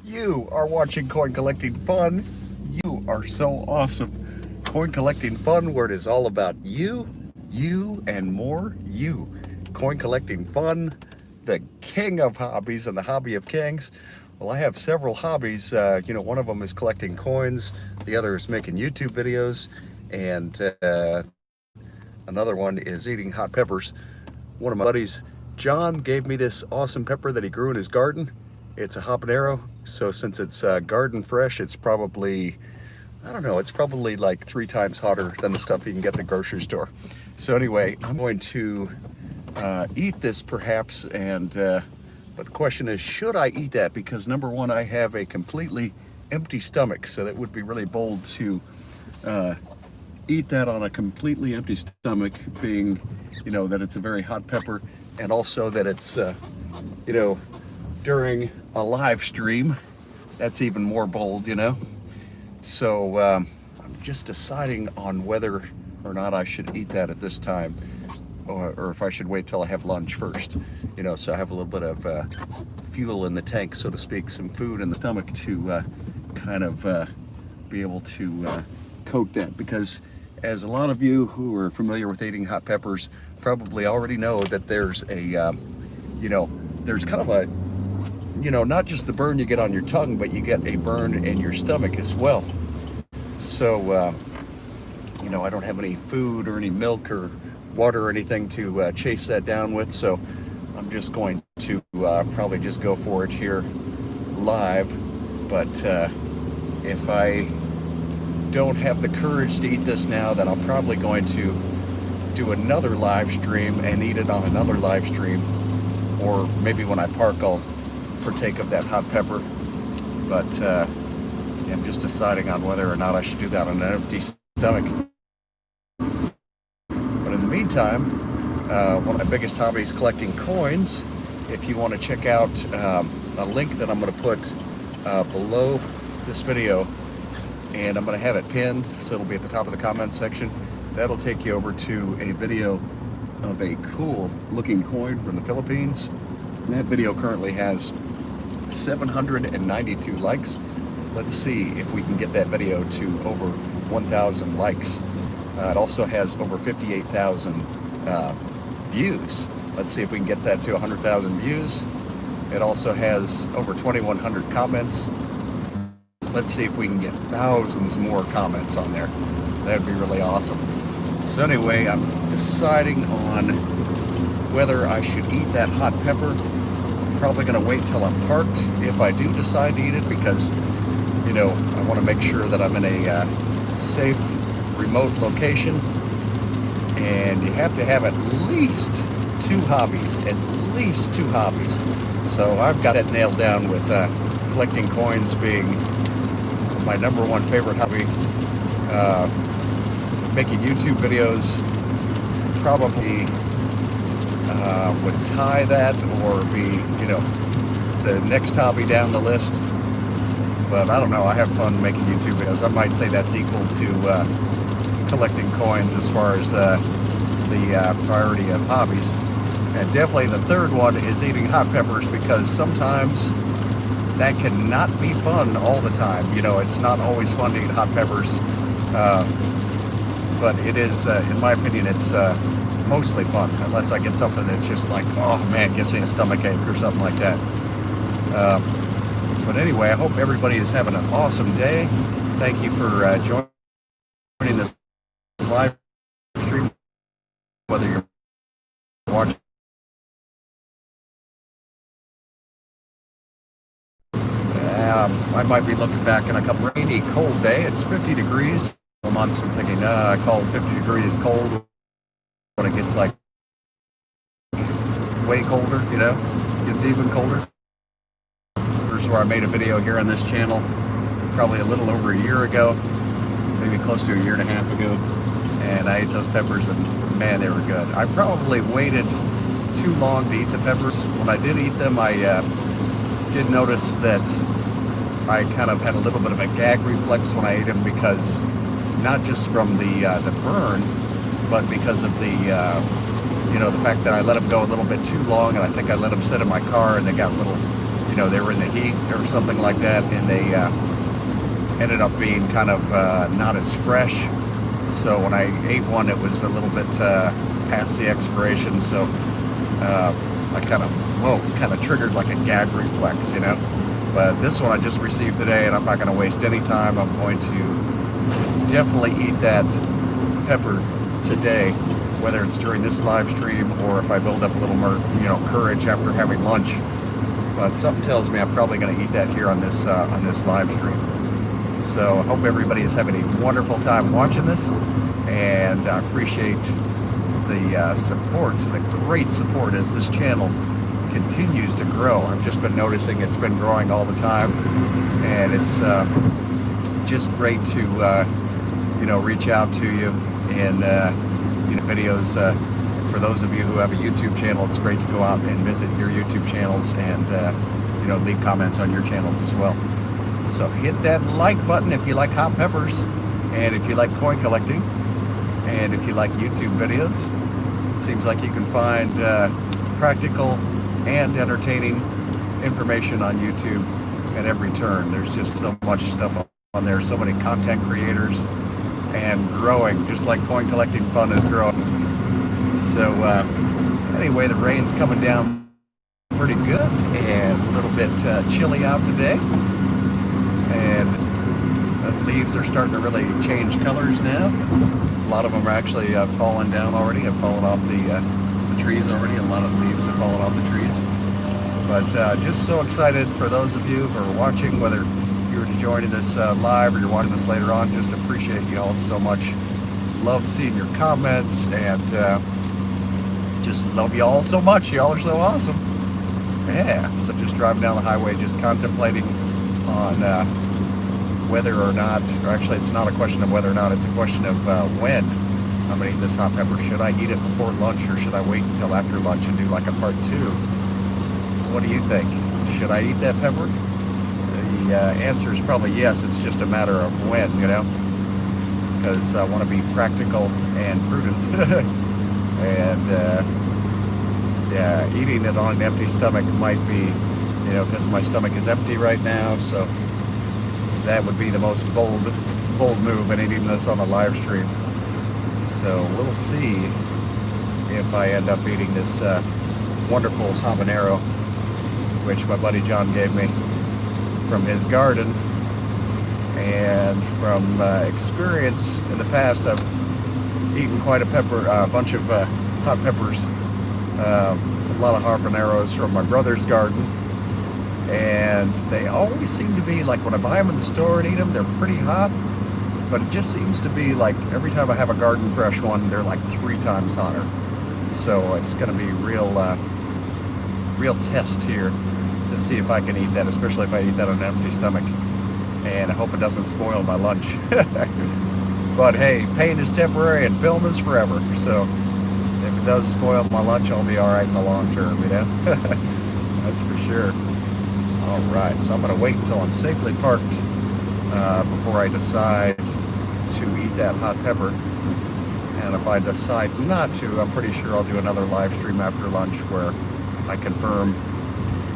You are watching Coin Collecting Fun. You are so awesome. Coin Collecting Fun, where it is all about you, and more you. Coin Collecting Fun, the king of hobbies and the hobby of kings. Well, I have several hobbies. One of them is collecting coins, the other is making YouTube videos, and another one is eating hot peppers. One of my buddies, John, gave me this awesome pepper that he grew in his garden. It's a habanero, so since it's garden fresh, it's probably, I don't know, it's probably like 3 times hotter than the stuff you can get at the grocery store. So anyway, I'm going to eat this perhaps, but the question is, should I eat that? Because number one, I have a completely empty stomach, so that would be really bold to eat that on a completely empty stomach, being, that it's a very hot pepper, and also that it's, during a live stream. That's even more bold, So I'm just deciding on whether or not I should eat that at this time, or if I should wait till I have lunch first, so I have a little bit of fuel in the tank, so to speak, some food in the stomach to be able to coat that. Because as a lot of you who are familiar with eating hot peppers probably already know, that there's a, there's kind of a, not just the burn you get on your tongue, but you get a burn in your stomach as well. So, I don't have any food or any milk or water or anything to chase that down with, so I'm just going to probably just go for it here live. But if I don't have the courage to eat this now, then I'm probably going to do another live stream and eat it on another live stream, or maybe when I park I'll partake of that hot pepper. But I'm just deciding on whether or not I should do that on an empty stomach. But in the meantime, one of my biggest hobbies, collecting coins. If you want to check out a link that I'm going to put below this video, and I'm going to have it pinned, so it'll be at the top of the comment section. That'll take you over to a video of a cool looking coin from the Philippines. That video currently has 792 likes. Let's see if we can get that video to over 1,000 likes. It also has over 58,000 views. Let's see if we can get that to 100,000 views. It also has over 2,100 comments. Let's see if we can get thousands more comments on there. That would be really awesome. So anyway, I'm deciding on whether I should eat that hot pepper. I'm probably going to wait till I'm parked if I do decide to eat it, because, I want to make sure that I'm in a safe, remote location. And you have to have at least 2 hobbies, So I've got it nailed down with collecting coins being my number one favorite hobby. Making YouTube videos probably would tie that, or be, the next hobby down the list. But I don't know, I have fun making YouTube videos. I might say that's equal to collecting coins as far as the priority of hobbies. And definitely the third one is eating hot peppers, because sometimes that cannot be fun all the time. It's not always fun to eat hot peppers. But it is, in my opinion, it's mostly fun, unless I get something that's just like, oh man, gives me a stomach ache or something like that. But anyway, I hope everybody is having an awesome day. Thank you for joining this live stream, whether you're watching. I might be looking back in a couple rainy, cold day. It's 50 degrees. Months I'm thinking, I call 50 degrees cold when it gets like way colder, gets even colder. Here's where I made a video here on this channel probably a little over a year ago, maybe close to a year and a half ago, and I ate those peppers, and man, they were good. I probably waited too long to eat the peppers. When I did eat them, I did notice that I kind of had a little bit of a gag reflex when I ate them, because not just from the burn, but because of the fact that I let them go a little bit too long, and I think I let them sit in my car, and they got a little, you know, they were in the heat or something like that, and they ended up being kind of not as fresh. So when I ate one, it was a little bit past the expiration. So I kind of triggered like a gag reflex, you know. But this one I just received today, and I'm not going to waste any time. I'm going to definitely eat that pepper today, whether it's during this live stream or if I build up a little more, you know, courage after having lunch. But something tells me I'm probably going to eat that here on this live stream. So I hope everybody is having a wonderful time watching this, and I appreciate the support, the great support as this channel continues to grow. I've just been noticing it's been growing all the time, and it's just great to you know, reach out to you and you know, videos. For those of you who have a YouTube channel, it's great to go out and visit your YouTube channels and you know, leave comments on your channels as well. So hit that like button if you like hot peppers, and if you like coin collecting, and if you like YouTube videos. Seems like you can find practical and entertaining information on YouTube at every turn. There's just so much stuff on there, so many content creators, and growing, just like coin collecting fun is growing. So anyway, the rain's coming down pretty good, and a little bit chilly out today. And the leaves are starting to really change colors now. A lot of them are actually fallen down already, have fallen off the trees already. A lot of the leaves have fallen off the trees. But just so excited for those of you who are watching, whether you're joining this live or you're watching this later on. Just appreciate you all so much. Love seeing your comments, and just love you all so much. Y'all are so awesome. Yeah, so just driving down the highway, just contemplating on whether or not, or actually it's not a question of whether or not, it's a question of when I'm going to eat this hot pepper. Should I eat it before lunch, or should I wait until after lunch and do like a part 2? What do you think? Should I eat that pepper? The answer is probably yes. It's just a matter of when, you know, because I want to be practical and prudent. And yeah, eating it on an empty stomach might be, you know, because my stomach is empty right now, so that would be the most bold move in eating this on a live stream. So we'll see if I end up eating this wonderful habanero, which my buddy John gave me from his garden. And from experience in the past, I've eaten quite a bunch of hot peppers, a lot of habaneros from my brother's garden. And they always seem to be, like when I buy them in the store and eat them, they're pretty hot. But it just seems to be like every time I have a garden fresh one, they're like 3 times hotter. So it's going to be real test here to see if I can eat that, especially if I eat that on an empty stomach. And I hope it doesn't spoil my lunch. But hey, pain is temporary and film is forever. So if it does spoil my lunch, I'll be all right in the long term, you know? That's for sure. All right, so I'm going to wait until I'm safely parked before I decide to eat that hot pepper. And if I decide not to, I'm pretty sure I'll do another live stream after lunch where I confirm,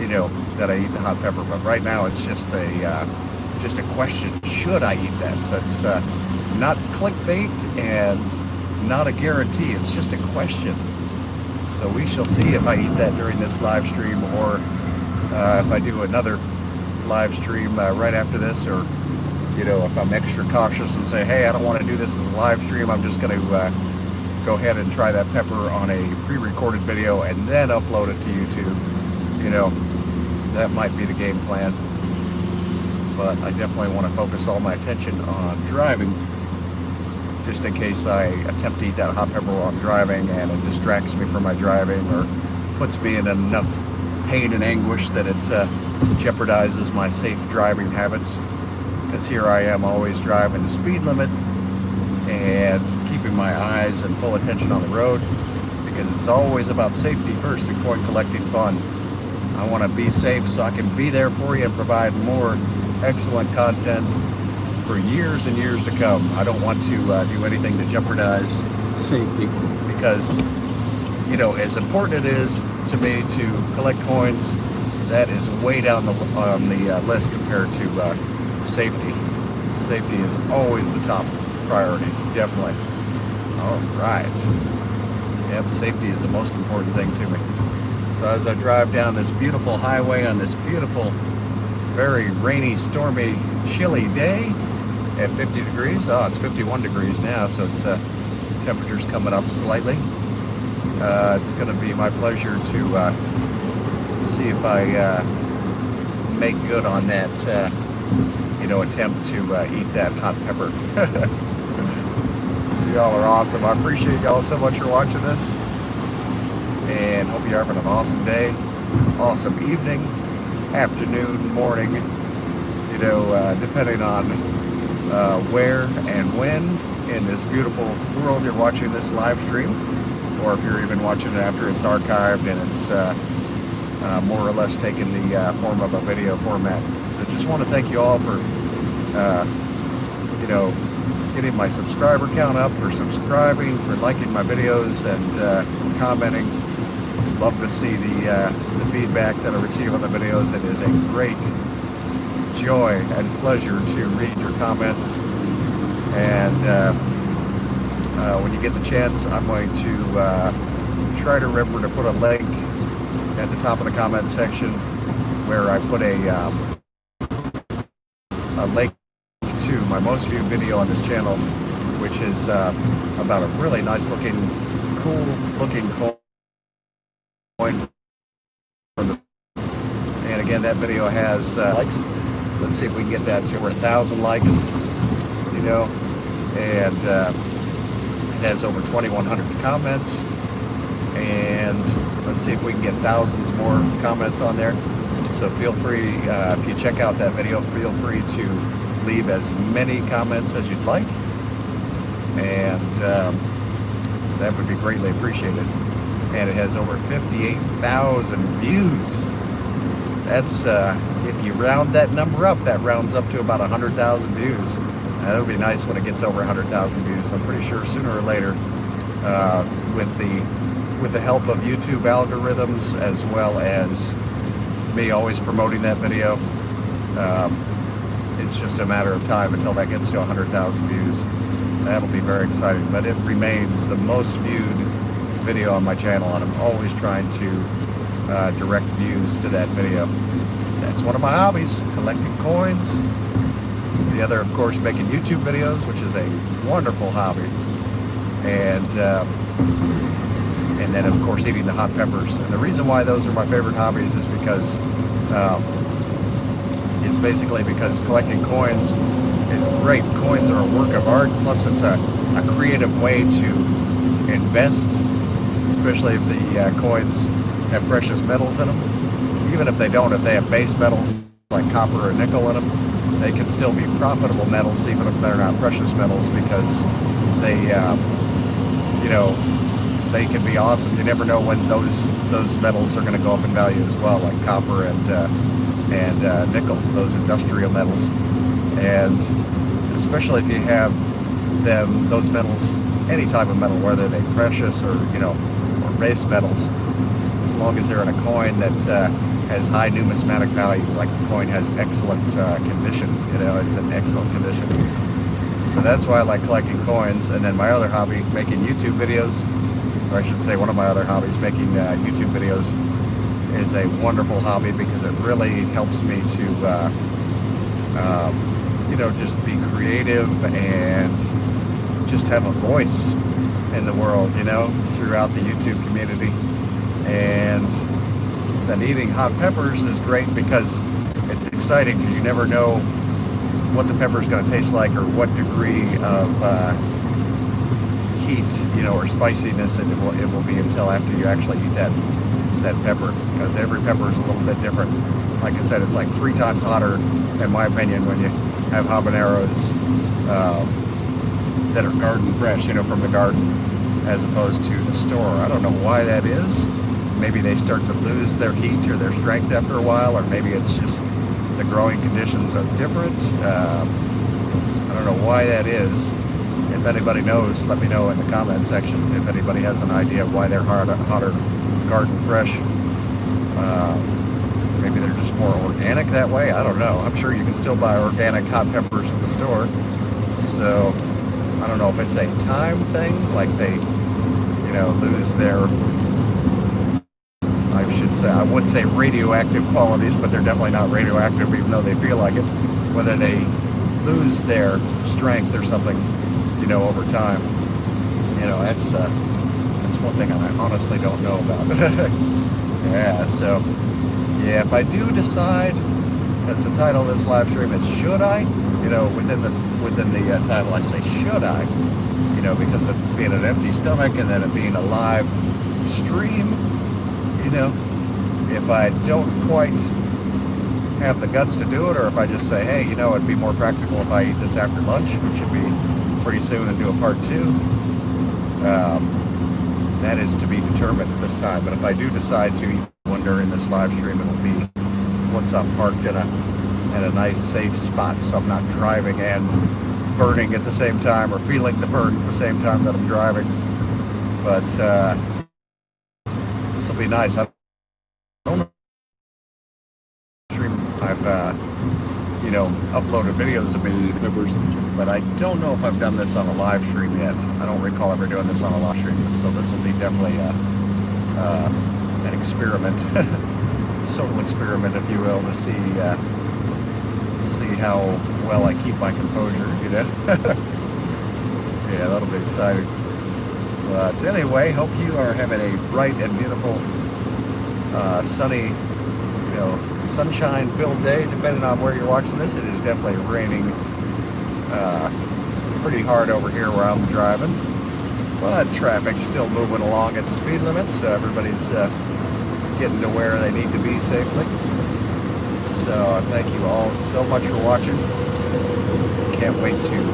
you know, that I eat the hot pepper. But right now it's just a question: should I eat that? So it's not clickbait and not a guarantee. It's just a question. So we shall see if I eat that during this live stream, or if I do another live stream right after this, or, you know, if I'm extra cautious and say, hey, I don't want to do this as a live stream, I'm just going to go ahead and try that pepper on a pre-recorded video and then upload it to YouTube. You know, that might be the game plan. But I definitely want to focus all my attention on driving, just in case I attempt to eat that hot pepper while I'm driving and it distracts me from my driving, or puts me in enough pain and anguish that it jeopardizes my safe driving habits. Because here I am always driving the speed limit and keeping my eyes and full attention on the road, because it's always about safety first in coin collecting fun. I want to be safe so I can be there for you and provide more excellent content for years and years to come. I don't want to do anything to jeopardize safety, because, you know, as important it is to me to collect coins that is way down on the list compared to safety. Safety is always the top priority, definitely. All right. Yep, safety is the most important thing to me. So as I drive down this beautiful highway on this beautiful, very rainy, stormy, chilly day at 50 degrees. Oh, it's 51 degrees now, so it's temperature's coming up slightly. It's going to be my pleasure to see if I make good on that, attempt to eat that hot pepper. Y'all are awesome. I appreciate y'all so much for watching this, and hope you're having an awesome day, awesome evening, afternoon, morning, depending on where and when in this beautiful world you're watching this live stream, or if you're even watching it after it's archived and it's more or less taken the form of a video format. So just want to thank you all for getting my subscriber count up, for subscribing, for liking my videos, and commenting. Love to see the feedback that I receive on the videos. It is a great joy and pleasure to read your comments, and when you get the chance, I'm going to try to remember to put a link at the top of the comment section where I put a link to my most viewed video on this channel, which is about a really nice looking, cool looking coin. And again, that video has likes. Let's see if we can get that to over 1,000 likes, and it has over 2,100 comments, and let's see if we can get thousands more comments on there. So feel free, if you check out that video, feel free to leave as many comments as you'd like, and that would be greatly appreciated. And it has over 58,000 views. That's, if you round that number up, that rounds up to about 100,000 views. That would be nice when it gets over 100,000 views. I'm pretty sure sooner or later, with the help of YouTube algorithms, as well as me always promoting that video, it's just a matter of time until that gets to 100,000 views. That'll be very exciting, but it remains the most viewed video on my channel, and I'm always trying to direct views to that video. That's one of my hobbies, collecting coins. The other, of course, making YouTube videos, which is a wonderful hobby. And then, of course, eating the hot peppers. And the reason why those are my favorite hobbies is because basically because collecting coins is great. Coins are a work of art, plus it's a creative way to invest, especially if the coins have precious metals in them. Even if they don't, if they have base metals like copper or nickel in them, they can still be profitable metals, even if they're not precious metals, because they, they can be awesome. You never know when those metals are going to go up in value as well, like copper and nickel, those industrial metals. And especially if you have those metals, any type of metal, whether they're precious or or base metals, as long as they're in a coin that has high numismatic value, like the coin has excellent condition, it's in excellent condition. So that's why I like collecting coins. And then my other hobby, making YouTube videos, or I should say one of my other hobbies, making YouTube videos, is a wonderful hobby because it really helps me to just be creative and just have a voice in the world, throughout the YouTube community. And then eating hot peppers is great because it's exciting, because you never know what the pepper is going to taste like, or what degree of heat, or spiciness it will be until after you actually eat that pepper, because every pepper is a little bit different. Like I said, it's like 3 times hotter, in my opinion, when you have habaneros that are garden fresh, from the garden, as opposed to the store. I don't know why that is. Maybe they start to lose their heat or their strength after a while, or maybe it's just the growing conditions are different. I don't know why that is. If anybody knows, let me know in the comment section. If anybody has an idea why they're hotter garden fresh. maybe they're just more organic that way. I don't know. I'm sure you can still buy organic hot peppers in the store. So I don't know if it's a time thing, like they, lose their, I should say, I would say radioactive qualities, but they're definitely not radioactive even though they feel like it. Whether they lose their strength or something, over time. That's one thing I honestly don't know about. Yeah, so, yeah, if I do decide, as the title of this live stream is Should I? Within the title I say Should I? Because of being an empty stomach and then it being a live stream, if I don't quite have the guts to do it, or if I just say, hey, it'd be more practical if I eat this after lunch, which should be pretty soon, and do a part 2. That is to be determined at this time. But if I do decide to eat one during this live stream, it'll be once I'm parked in a nice safe spot, so I'm not driving and burning at the same time, or feeling the burn at the same time that I'm driving. But this will be nice. I don't know. I've uploaded videos of me eating peppers, but I don't know if I've done this on a live stream yet. I don't recall ever doing this on a live stream, so this will be definitely an experiment, social experiment, if you will, to see how well I keep my composure. Yeah, that'll be exciting. But anyway, hope you are having a bright and beautiful, sunny, sunshine-filled day, depending on where you're watching this. It is definitely raining pretty hard over here where I'm driving, but traffic's still moving along at the speed limit, so everybody's getting to where they need to be safely. So thank you all so much for watching. Can't wait to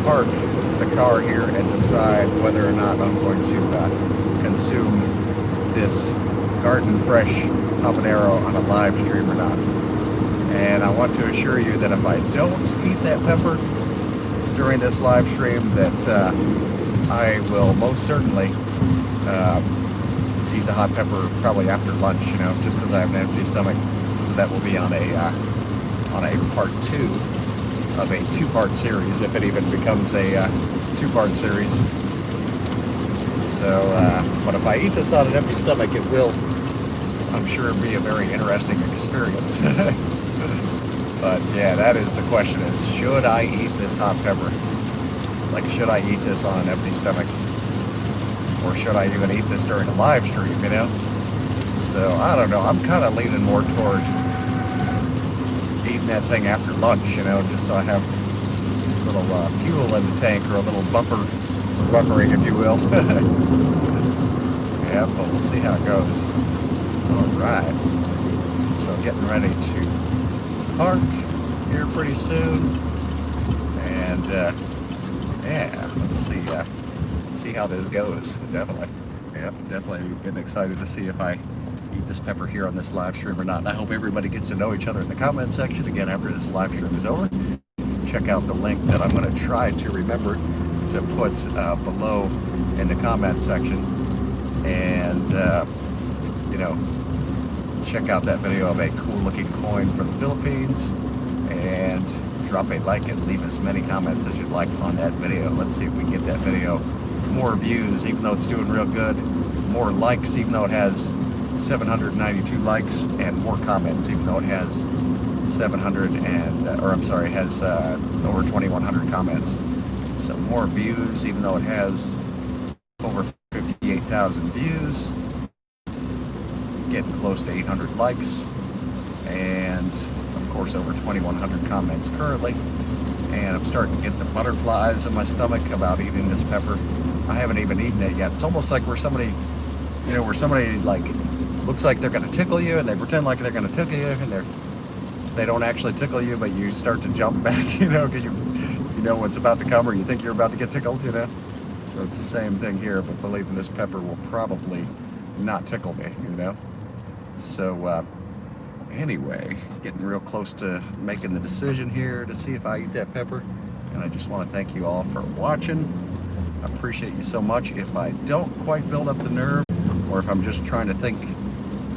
park the car here and decide whether or not I'm going to consume this Garden Fresh habanero on a live stream or not. And I want to assure you that if I don't eat that pepper during this live stream, that I will most certainly eat the hot pepper probably after lunch, just because I have an empty stomach. So that will be on a part 2 of a 2-part series, if it even becomes a 2-part series. So, but if I eat this on an empty stomach, it will, I'm sure, be a very interesting experience. But yeah, that is the question: is should I eat this hot pepper? Like, should I eat this on an empty stomach, or should I even eat this during a live stream? So I don't know. I'm kind of leaning more toward eating that thing after lunch, just so I have a little fuel in the tank, or a little buffering, if you will. Yeah, but we'll see how it goes. All right. So getting ready to park here pretty soon, and yeah, let's see how this goes. Definitely. Yep, definitely getting excited to see if I eat this pepper here on this live stream or not. And I hope everybody gets to know each other in the comment section again after this live stream is over. Check out the link that I'm going to try to remember to put below in the comment section, and check out that video of a cool looking coin from the Philippines, and drop a like and leave as many comments as you'd like on that video. Let's see if we can get that video more views, even though it's doing real good, more likes, even though it has 792 likes, and more comments, even though it has has over 2,100 comments. So more views, even though it has over 58,000 views, getting close to 800 likes, and of course over 2,100 comments currently. And I'm starting to get the butterflies in my stomach about eating this pepper. I haven't even eaten it yet. It's almost like where somebody like looks like they're going to tickle you, and they pretend like they're going to tickle you, and they don't actually tickle you, but you start to jump back, because you know what's about to come, or you think you're about to get tickled, So it's the same thing here, but believe me, this pepper will probably not tickle me, So anyway, getting real close to making the decision here to see if I eat that pepper. And I just want to thank you all for watching. I appreciate you so much. If I don't quite build up the nerve, or if I'm just trying to think,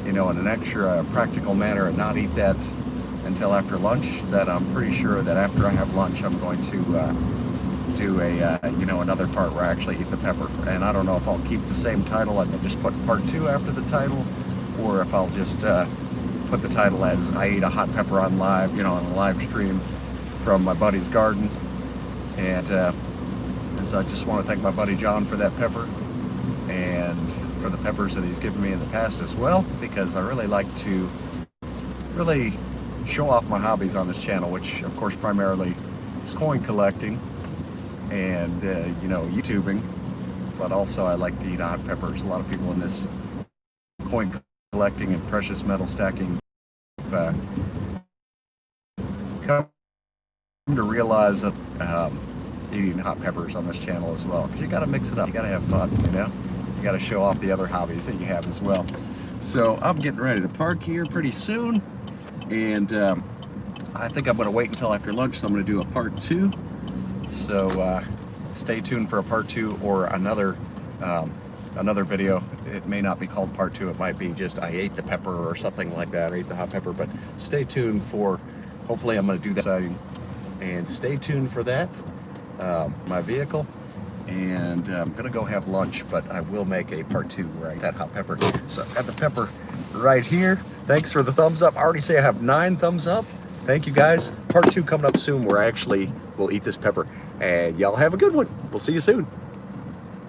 you know, in an extra practical manner and not eat that until after lunch, that I'm pretty sure that after I have lunch, I'm going to do a, you know, another part where I actually eat the pepper. And I don't know if I'll keep the same title and then just put part 2 after the title, or if I'll just put the title as I ate a hot pepper on live, you know, on a live stream from my buddy's garden. And so I just want to thank my buddy John for that pepper, and for the peppers that he's given me in the past as well, because I really like to really show off my hobbies on this channel, which of course primarily is coin collecting and you know, YouTubing, but also I like to eat hot peppers. A lot of people in this coin collecting and precious metal stacking come to realize that eating hot peppers on this channel as well, because you got to mix it up, you got to have fun, you know, you got to show off the other hobbies that you have as well. So I'm getting ready to park here pretty soon, and I think I'm going to wait until after lunch, so I'm going to do a part 2. So stay tuned for a part 2 or another video. It may not be called part 2, it might be just I ate the pepper or something like that, I ate the hot pepper, but stay tuned for, hopefully I'm going to do that, and stay tuned for that, my vehicle. And I'm gonna go have lunch, but I will make a part 2 where I eat that hot pepper. So I've got the pepper right here. Thanks for the thumbs up. I already say I have 9 thumbs up. Thank you guys. Part 2 coming up soon where I actually will eat this pepper. And y'all have a good one. We'll see you soon.